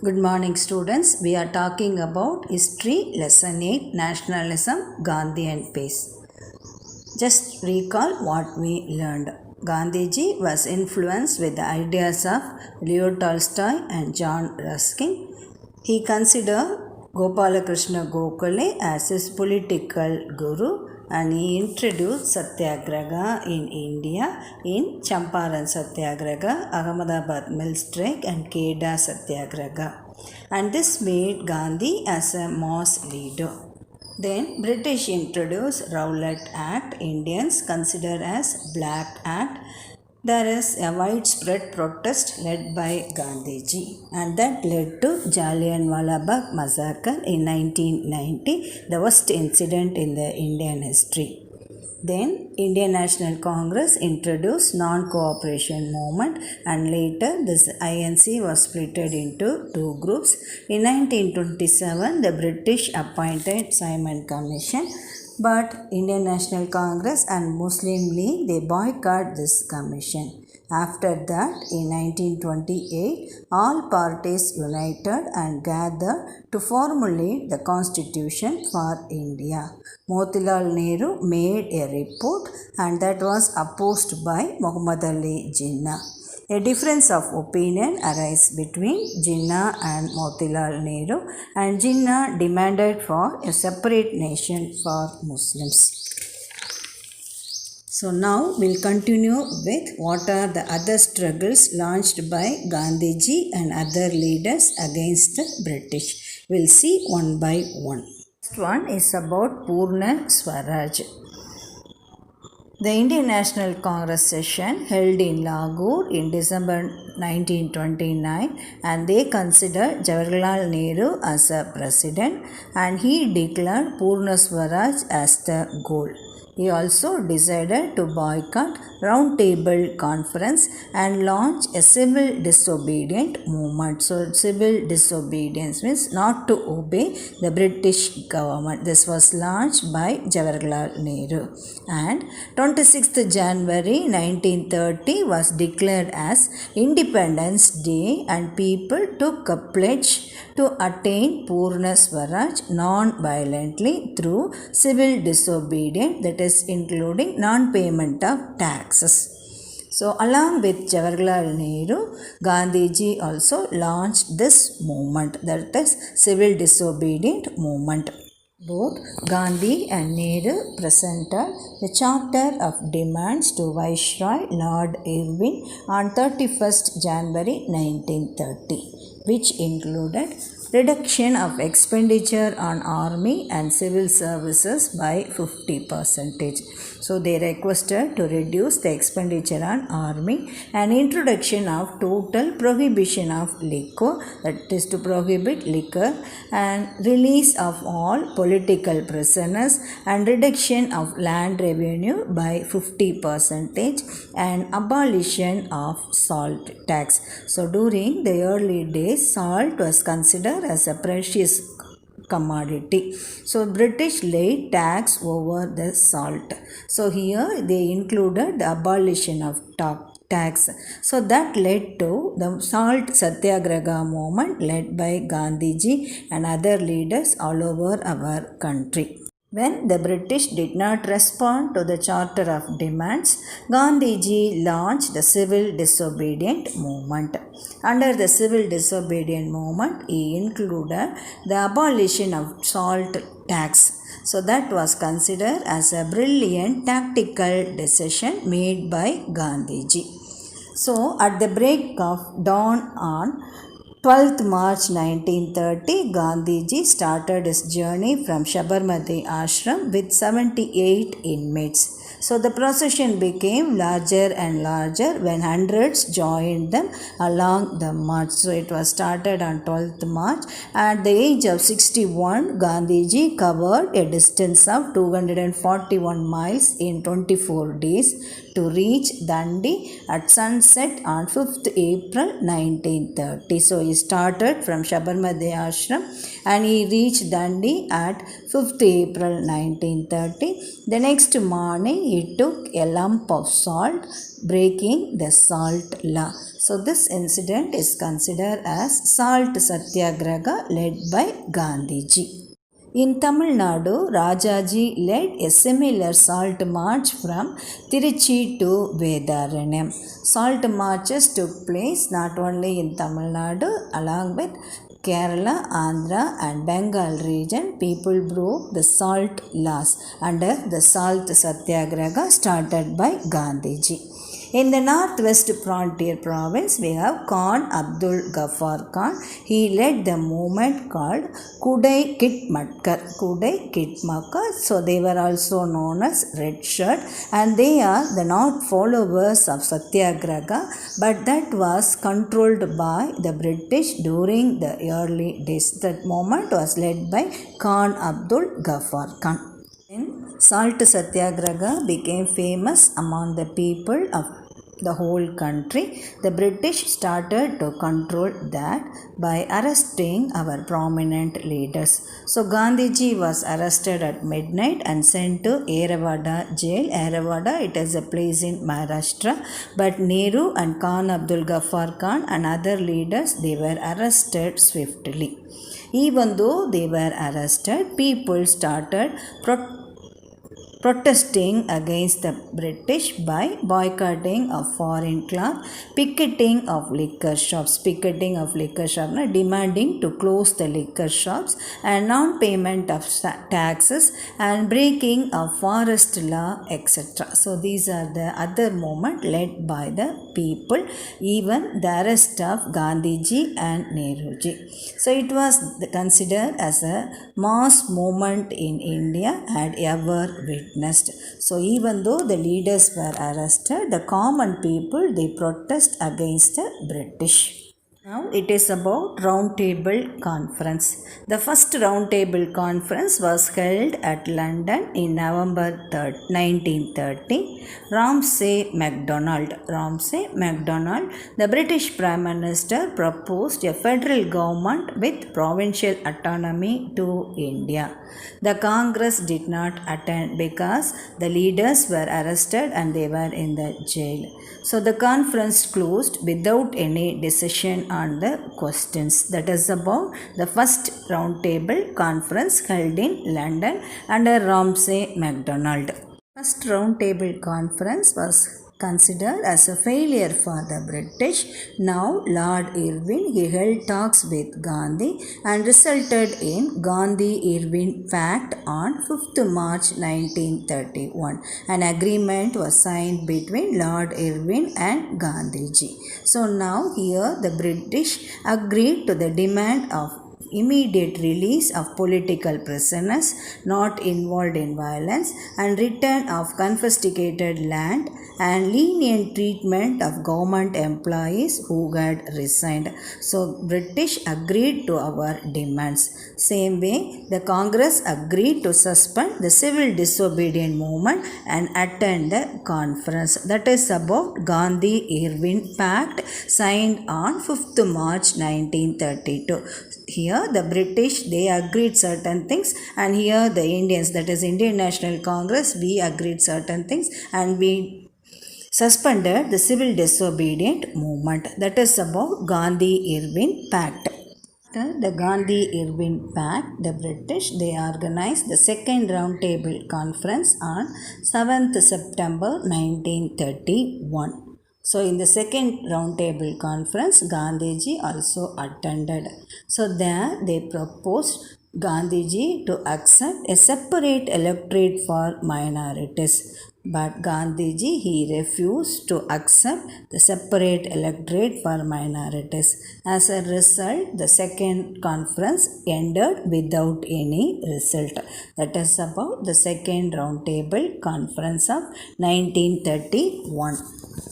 Good morning, students. We are talking about history, lesson 8, nationalism, Gandhi and peace. Just recall what we learned. Gandhiji was influenced with the ideas of Leo Tolstoy and John Ruskin. He considered Gopalakrishna Gokhale as his political guru, and he introduced Satyagraha in India in Champaran Satyagraha, Ahmedabad Mill Strike and Kheda Satyagraha. And this made Gandhi as a mass leader. Then British introduced Rowlatt Act, Indians considered as Black Act. There is a widespread protest led by Gandhiji, and that led to Jallianwala Bagh massacre in 1990, the worst incident in the Indian history. Then Indian National Congress introduced non-cooperation movement, and later this INC was split into two groups. In 1927, the British appointed Simon Commission, but Indian National Congress and Muslim League they boycotted this commission. After that, in 1928, all parties united and gathered to formulate the constitution for India. Motilal Nehru made a report, and that was opposed by Muhammad Ali Jinnah. A difference of opinion arose between Jinnah and Motilal Nehru, and Jinnah demanded for a separate nation for Muslims. So now we'll continue with what are the other struggles launched by Gandhiji and other leaders against the British. We'll see one by one. First one is about Purna Swaraj. The Indian National Congress session held in Lahore in December 1929, and they considered Jawaharlal Nehru as a president, and he declared Purna Swaraj as the goal. He also decided to boycott Round Table Conference and launch a civil disobedient movement. So civil disobedience means not to obey the British government. This was launched by Jawaharlal Nehru. And 26th January 1930 was declared as Independence Day, and people took a pledge to attain Purna Swaraj non-violently through civil disobedience, that is including non-payment of taxes. So along with Jawaharlal Nehru, Gandhiji also launched this movement, that is civil disobedient movement. Both Gandhi and Nehru presented the Charter of Demands to Viceroy Lord Irwin on 31st January 1930, which included reduction of expenditure on army and civil services by 50%. So they requested to reduce the expenditure on army and introduction of total prohibition of liquor, that is to prohibit liquor, and release of all political prisoners and reduction of land revenue by 50% and abolition of salt tax. So during the early days, salt was considered as a precious commodity. So British laid tax over the salt. So here they included the abolition of tax. So that led to the salt satyagraha movement led by Gandhiji and other leaders all over our country. When the British did not respond to the Charter of Demands, Gandhiji launched the Civil Disobedient Movement. Under the Civil Disobedient Movement, he included the abolition of salt tax. So that was considered as a brilliant tactical decision made by Gandhiji. So at the break of dawn on 12th March 1930, Gandhiji started his journey from Sabarmati Ashram with 78 inmates. So the procession became larger and larger when hundreds joined them along the march. So it was started on 12th March. At the age of 61, Gandhiji covered a distance of 241 miles in 24 days to reach Dandi at sunset on 5th April 1930. So he started from Sabarmati Ashram and he reached Dandi at 5th April 1930. The next morning he took a lump of salt, breaking the salt law. So this incident is considered as Salt Satyagraha led by Gandhiji. In Tamil Nadu, Rajaji led a similar salt march from Tiruchi to Vedaranam. Salt marches took place not only in Tamil Nadu, along with Kerala, Andhra and Bengal region. People broke the salt laws under the Salt Satyagraha started by Gandhiji. In the northwest frontier province, we have Khan Abdul Ghaffar Khan. He led the movement called Kudai Kitmatkar. Kudai Kitmatkar. So they were also known as Red Shirt, and they are the not followers of Satyagraha, but that was controlled by the British during the early days. That movement was led by Khan Abdul Ghaffar Khan. Salt Satyagraha became famous among the people of the whole country. The British started to control that by arresting our prominent leaders. So Gandhiji was arrested at midnight and sent to Eravada jail. Eravada, it is a place in Maharashtra. But Nehru and Khan Abdul Ghaffar Khan and other leaders, they were arrested swiftly. Even though they were arrested, people started protesting against the British by boycotting of foreign cloth, picketing of liquor shops, demanding to close the liquor shops, and non-payment of taxes and breaking of forest law, etc. So these are the other movement led by the people, even the arrest of Gandhiji and Nehruji. So it was considered as a mass movement in India had ever witnessed. So even though the leaders were arrested, the common people, they protest against the British. Now it is about Round Table Conference. The first Round Table Conference was held at London in November 1930. Ramsay MacDonald, the British Prime Minister, proposed a federal government with provincial autonomy to India. The Congress did not attend because the leaders were arrested and they were in the jail. So the conference closed without any decision on the questions. That is about the first Round Table Conference held in London under Ramsay MacDonald. First Round Table Conference was considered as a failure for the British. Now Lord Irwin, he held talks with Gandhi and resulted in Gandhi-Irwin Pact on 5th March 1931. An agreement was signed between Lord Irwin and Gandhiji. So now here the British agreed to the demand of immediate release of political prisoners not involved in violence and return of confiscated land and lenient treatment of government employees who had resigned. So British agreed to our demands. Same way, the Congress agreed to suspend the civil disobedient movement and attend the conference. That is about Gandhi-Irwin Pact signed on 5th March 1932. Here the British, they agreed certain things, and here the Indians, that is Indian National Congress, we agreed certain things and we suspended the civil disobedient movement. That is about Gandhi-Irwin Pact. After the Gandhi-Irwin Pact, the British, they organized the second Round Table Conference on 7th September 1931. So in the second Round Table Conference, Gandhiji also attended. So there they proposed Gandhiji to accept a separate electorate for minorities. But Gandhiji, he refused to accept the separate electorate for minorities. As a result, the second conference ended without any result. That is about the second Round Table Conference of 1931.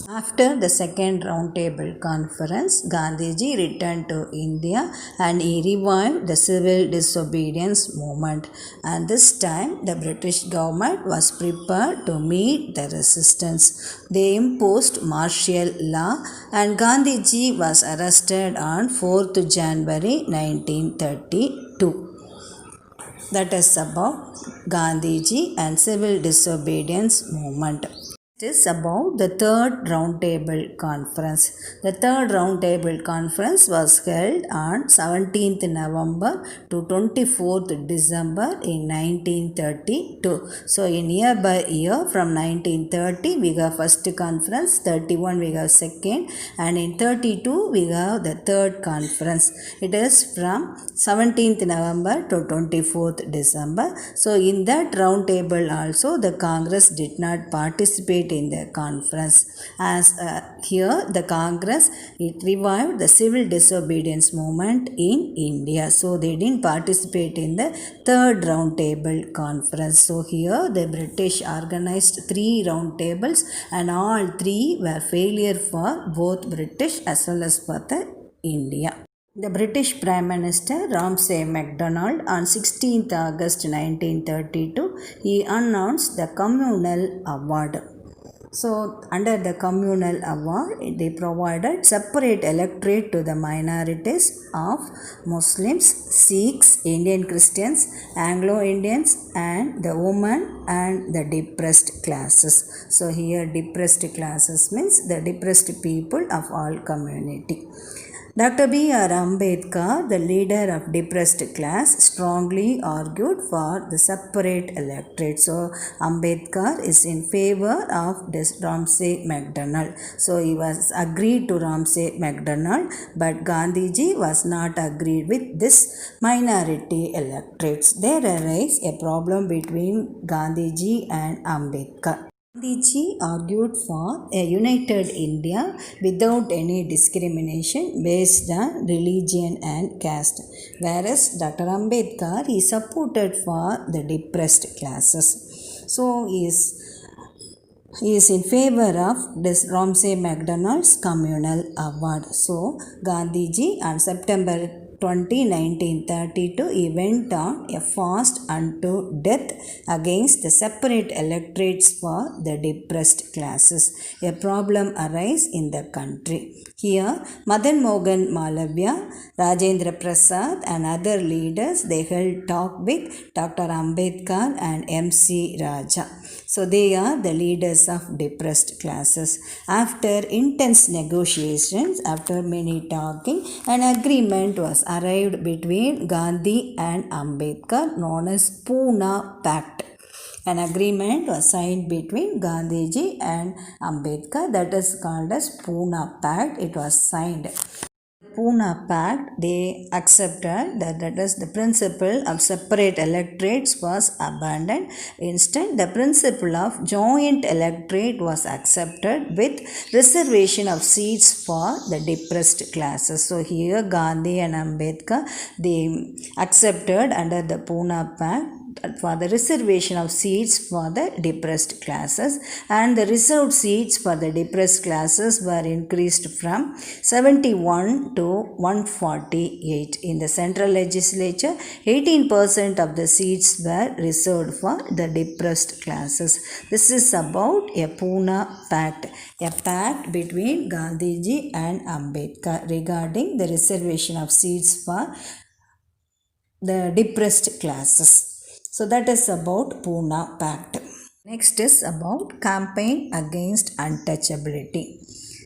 After the second Round Table Conference, Gandhiji returned to India and he revived the civil disobedience movement. And this time, the British government was prepared to meet the resistance. They imposed martial law and Gandhiji was arrested on 4th January 1932. That is about Gandhiji and civil disobedience movement. It is about the third roundtable conference. The third roundtable conference was held on 17th November to 24th December in 1932. So in year by year from 1930 we have first conference, 31 we have second, and in 32 we have the third conference. It is from 17th November to 24th December. So in that roundtable also the Congress did not participate in the conference, as here the Congress it revived the civil disobedience movement in India, so they didn't participate in the third roundtable conference. So here the British organized 3 roundtables and all 3 were failure for both British as well as for the India. The British Prime Minister Ramsay MacDonald on 16th August 1932 he announced the Communal Award. So under the Communal Award, they provided separate electorate to the minorities of Muslims, Sikhs, Indian Christians, Anglo-Indians, and the women and the depressed classes. So here depressed classes means the depressed people of all community. Dr. B.R. Ambedkar, the leader of depressed class, strongly argued for the separate electorate. So, Ambedkar is in favor of this Ramsay MacDonald. So, he was agreed to Ramsay MacDonald, but Gandhiji was not agreed with this minority electorates. There arose a problem between Gandhiji and Ambedkar. Gandhiji argued for a united India without any discrimination based on religion and caste, whereas Dr. Ambedkar he supported for the depressed classes. So he is in favor of this Ramsay MacDonald's Communal Award. So Gandhiji on September 1932 he went on a fast unto death against the separate electorates for the depressed classes. A problem arose in the country. Here Madan Mohan Malavya, Rajendra Prasad and other leaders they held talk with Dr. Ambedkar and M.C. Raja. So they are the leaders of depressed classes. After intense negotiations, after many talking, an agreement was arrived between Gandhi and Ambedkar known as Pune Pact. An agreement was signed between Gandhiji and Ambedkar that is called as Pune Pact. It was signed. Pune Pact, they accepted that is the principle of separate electorates was abandoned. Instead, the principle of joint electorate was accepted with reservation of seats for the depressed classes. So here Gandhi and Ambedkar, they accepted under the Pune Pact for the reservation of seats for the depressed classes, and the reserved seats for the depressed classes were increased from 71 to 148. In the central legislature, 18% of the seats were reserved for the depressed classes. This is about a Pune Pact, a pact between Gandhiji and Ambedkar regarding the reservation of seats for the depressed classes. So that is about Pune Pact. Next is about campaign against untouchability.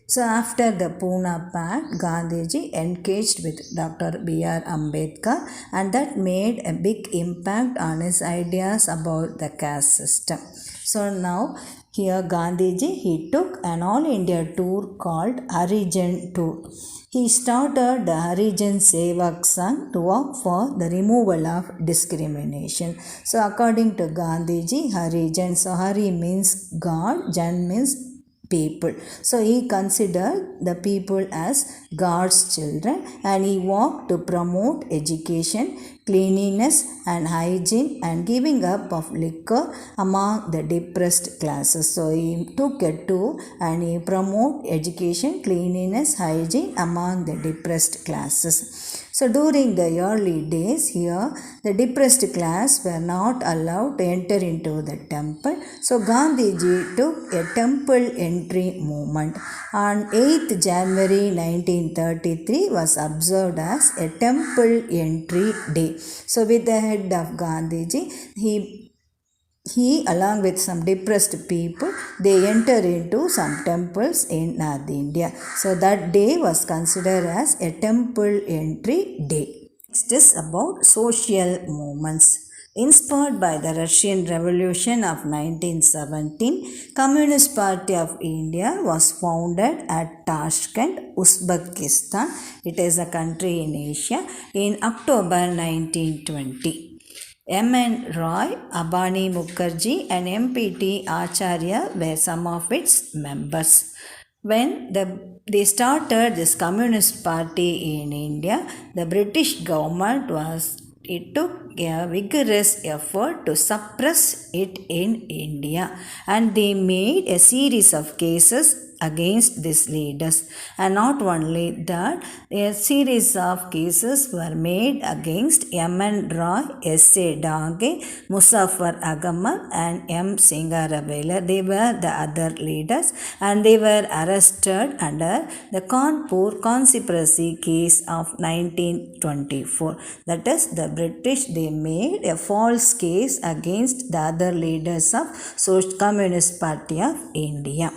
So after the Pune Pact, Gandhiji engaged with Dr. B.R. Ambedkar, and that made a big impact on his ideas about the caste system. So now here Gandhiji he took an all India tour called Harijan Tour. He started the Harijan Sevak Sangh to work for the removal of discrimination. So according to Gandhiji, Harijan, so Hari means God, Jan means people. So he considered the people as God's children, and he worked to promote education, cleanliness and hygiene and giving up of liquor among the depressed classes. So he took a tour and he promoted education, cleanliness, hygiene among the depressed classes. So during the early days here, the depressed class were not allowed to enter into the temple. So Gandhiji took a temple entry movement. On 8th January 1933 was observed as a temple entry day. So with the head of Gandhiji, he along with some depressed people, they enter into some temples in North India. So that day was considered as a temple entry day. Next is about social movements. Inspired by the Russian Revolution of 1917, Communist Party of India was founded at Tashkent, Uzbekistan. It is a country in Asia, in October 1920. M.N. Roy, Abani Mukherjee and M.P.T. Acharya were some of its members. When they started this Communist Party in India, the British government took a vigorous effort to suppress it in India, and they made a series of cases against these leaders. And not only that, a series of cases were made against M.N. Roy, S.A. Dage, Muzaffar Ahmad and M. Singaravela. They were the other leaders, and they were arrested under the Kanpur conspiracy case of 1924. That is, the British, they made a false case against the other leaders of Communist Party of India.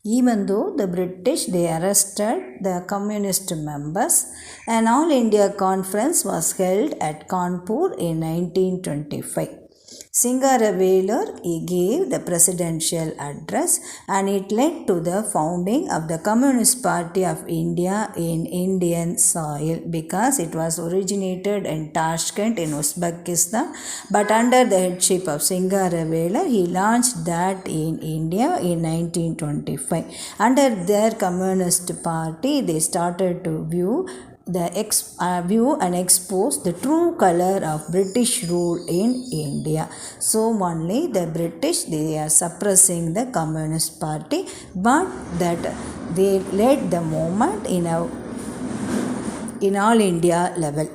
Even though the British, they arrested the communist members, an All India conference was held at Kanpur in 1925. Singaravela, he gave the presidential address, and it led to the founding of the Communist Party of India in Indian soil, because it was originated in Tashkent in Uzbekistan, but under the headship of Singaravela, he launched that in India in 1925. Under their Communist Party, they started to view and expose the true color of British rule in India. So only the British, they are suppressing the Communist Party, but that they led the movement in all India level.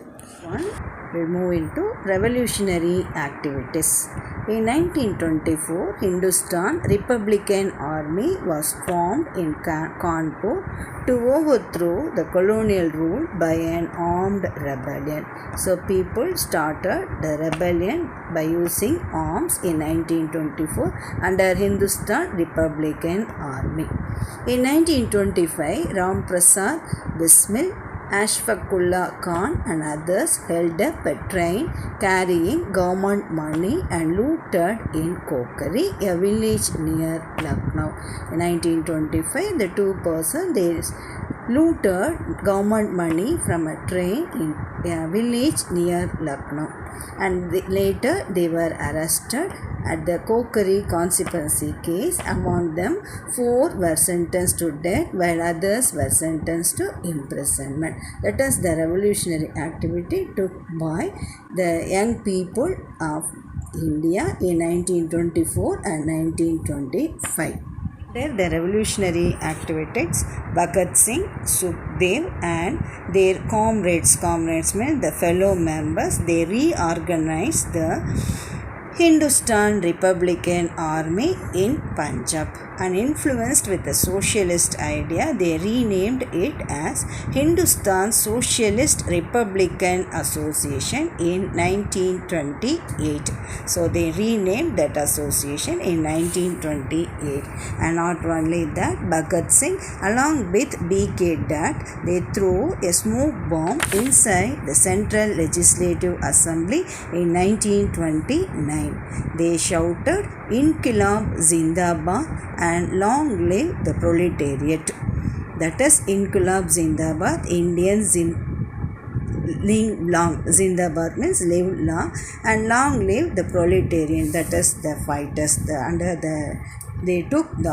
We'll move into revolutionary activities. In 1924, Hindustan Republican Army was formed in Kanpur to overthrow the colonial rule by an armed rebellion. So people started the rebellion by using arms in 1924 under Hindustan Republican Army. In 1925, Ram Prasad Bismil, Ashfaqullah Khan and others held up a train carrying government money and looted in Kokari, a village near Lucknow. In 1925, the two persons, they looted government money from a train in a village near Lucknow, and later they were arrested at the Kokari conspiracy case. Among them, 4 were sentenced to death, while others were sentenced to imprisonment. That is the revolutionary activity took by the young people of India in 1924 and 1925. The revolutionary activities, Bhagat Singh, Sukhdev and their comrades meant the fellow members, they reorganized the Hindustan Republican Army in Punjab, and influenced with the socialist idea, they renamed it as Hindustan Socialist Republican Association in 1928. So they renamed that association in 1928. And not only that, Bhagat Singh along with B.K. Dutt, they threw a smoke bomb inside the Central Legislative Assembly in 1929. They shouted, "Inqilab Zindabad" and "Long live the proletariat." That is, Inqilab Zindabad, Indians live long. Zindabad means live long, and long live the proletarian. That is the fighters. They took the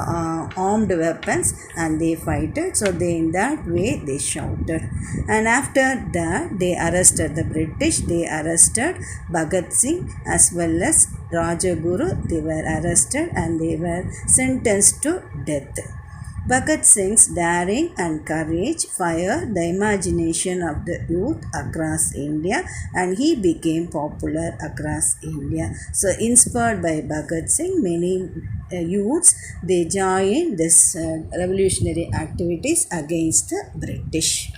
armed weapons and they fighted. So in that way they shouted. And after that, they arrested the British. They arrested Bhagat Singh as well as Rajaguru. They were arrested and they were sentenced to death. Bhagat Singh's daring and courage fired the imagination of the youth across India, and he became popular across India. So, inspired by Bhagat Singh, many youths they joined this revolutionary activities against the British.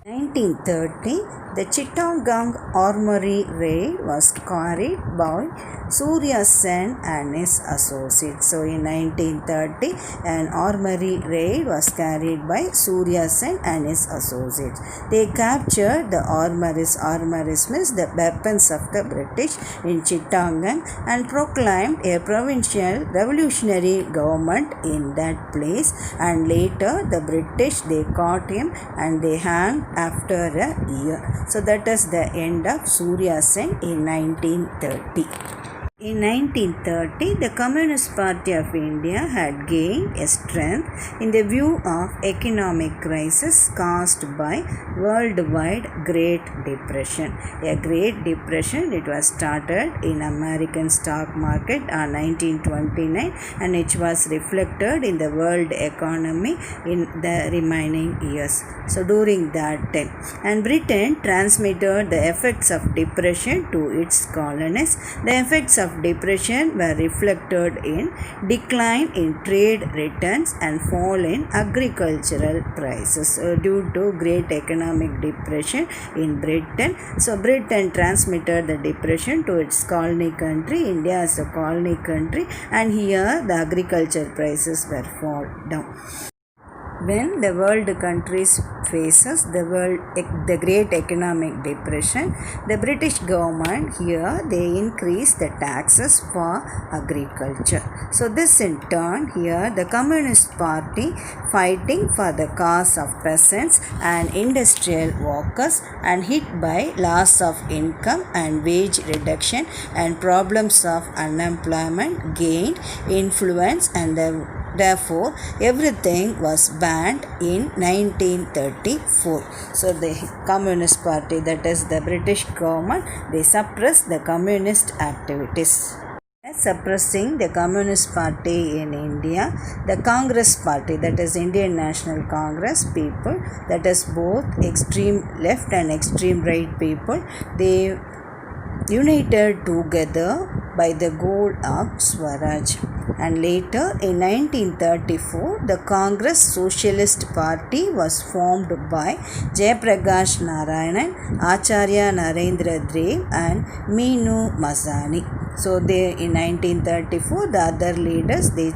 1930, the Chittagong Armory raid was carried by Surya Sen and his associates. So, in 1930, an armory raid was carried by Surya Sen and his associates. They captured the armories means the weapons of the British in Chittagong and proclaimed a provincial revolutionary government in that place. And later, the British they caught him and they hanged after a year. So that is the end of Surya Sen in 1930. In 1930, the Communist Party of India had gained a strength in the view of economic crisis caused by worldwide Great Depression. A Great Depression, it was started in American stock market on 1929 and it was reflected in the world economy in the remaining years. So during that time, and Britain transmitted the effects of depression to its colonies. The effects of depression were reflected in decline in trade returns and fall in agricultural prices due to great economic depression in Britain. So Britain transmitted the depression to its colony country, India as a colony country, and here the agriculture prices were fall down. When the world countries faces the great economic depression, the British government here they increase the taxes for agriculture. So this in turn here the Communist Party fighting for the cause of peasants and industrial workers and hit by loss of income and wage reduction and problems of unemployment gained influence and therefore everything was banned in 1934. So the Communist Party, that is the British government, they suppressed the communist activities. Suppressing the Communist Party in India, the Congress Party, that is Indian National Congress people, that is both extreme left and extreme right people, they united together by the goal of Swaraj. And later in 1934, the Congress Socialist Party was formed by Jayaprakash Narayanan, Acharya Narendra Dev and Meenu Mazani. So they in 1934 the other leaders they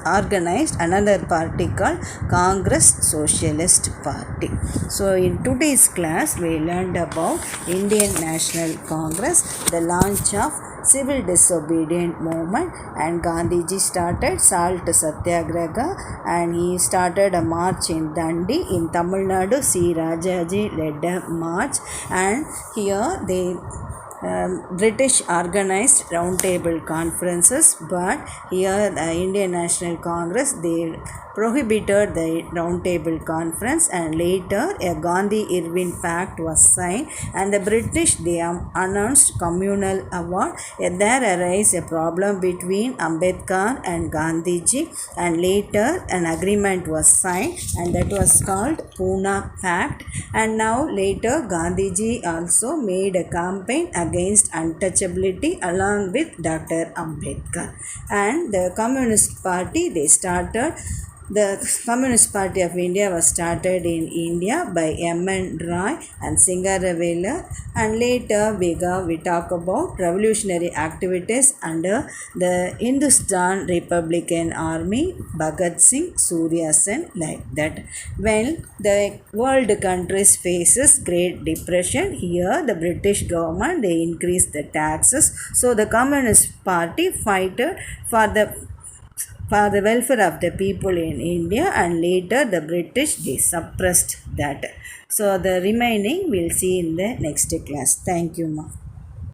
organized another party called Congress Socialist Party. So in today's class we learned about Indian National Congress, the launch of civil disobedient movement, and Gandhiji started salt satyagraha and he started a march in Dandi in Tamil Nadu. C. Rajaji led a march, and here they British organized roundtable conferences, but here the Indian National Congress they prohibited the roundtable conference, and later a Gandhi-Irwin Pact was signed and the British they announced communal award. There arose a problem between Ambedkar and Gandhiji, and later an agreement was signed and that was called Pune Pact. And now later Gandhiji also made a campaign against untouchability along with Dr. Ambedkar, and the Communist Party they started. The Communist Party of India was started in India by M.N. Roy and Singaravela, and later we talk about revolutionary activities under the Hindustan Republican Army, Bhagat Singh, Surya Sen, like that. When the world countries faces Great Depression, here the British government they increased the taxes. So the Communist Party fought for the welfare of the people in India, and later the British they suppressed that. So the remaining we'll see in the next class. Thank you, ma.